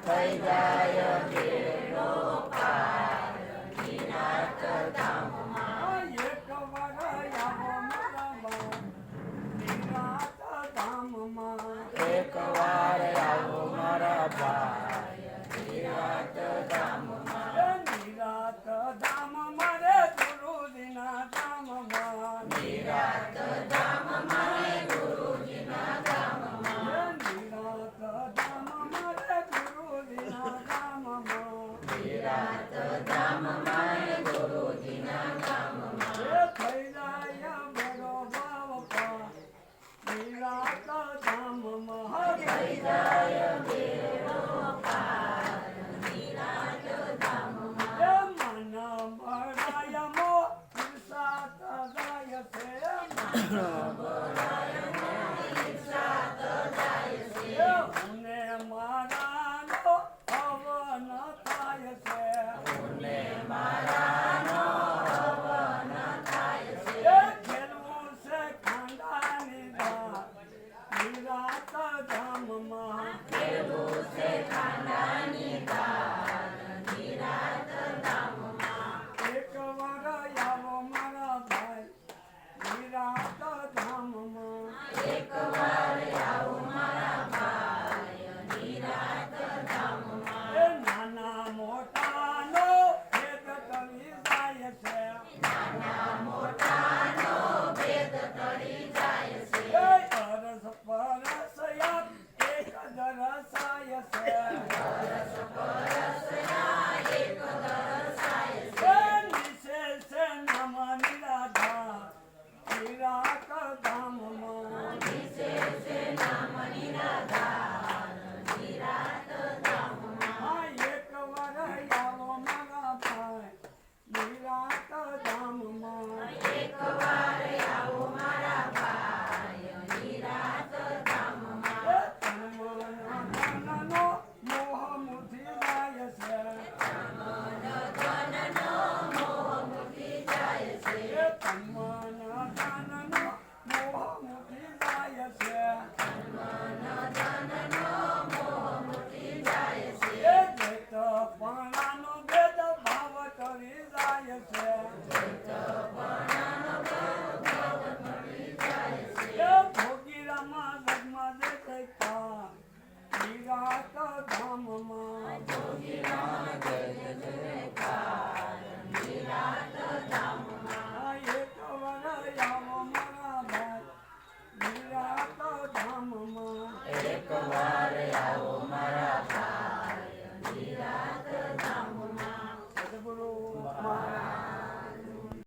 થઈ જાય બેડો પાર નિરાત ધામમાં એક વાર આવો મારા ભાઈ નિરાત ધામમાં એક વાર આવો મારા ભાઈ નિરાત ધામમાં નિરાત ધામ મારે ગુરુજીના ધામમાં નિરાત ધામ મારે ગુરુજીના ધામમાં નિરાત ધામ મારે ગુરુજીના ધામમાં નિરાત ધામ મારે ગુરુજીના ધામમાં થઈ જાય બેડો ભાવ પાર નિરાત ધામમાં થઈ જાય બેડો પાર નિરાત ધામમાં મન ભરાય મો સાત જાય છે અને મારાનો હવન થાય છે ને મારાનો હવન થાય છે ખેલવું છે ખાંડાની દાળ નિરાત ધામમાં કેવું છે ખાંડાની દાળ નિરાત ધામમાં એક વાર આવો મારા ભાઈ નિરાત ધામમાં એક વાર આવો મારા ભાઈ નિરાત ધામમાં એ નાના મોટાનો ભેદ કરી જાય છે નાના મોટાનો ભેદ ટળી જાય છે એ અરસ પરસ યાદ એક દરસાય છે પરસ પરસના એક દરસાય છે એ નિશેષ નામ નિરાધાર નિરાત ધામમાં વિશેષ નામ નિરાધાર નિરાત ધામમાં એક વાર આવો મારા ભાઈ નિરાત ધામમાં એક વાર આવો મારા ભાઈ નિરાત ધામમાં તનમનનો મોહ મુઠી જાય છે ધનનો મોહ મૂકી જાય છે તનમનનો મોહ મુઠી જાય છે ધનનો મોહ મૂકી જાય છે ભેદ પાણાનો ભેદ ભાવ કરી જાય છે ભોગીરામાં લગ્નમાં દેખાય નિરાત ધામમાં નિરાત ધામમાં એક વાર આવો મારા ભાઈ નિરાત ધામમાં એક વાર આવો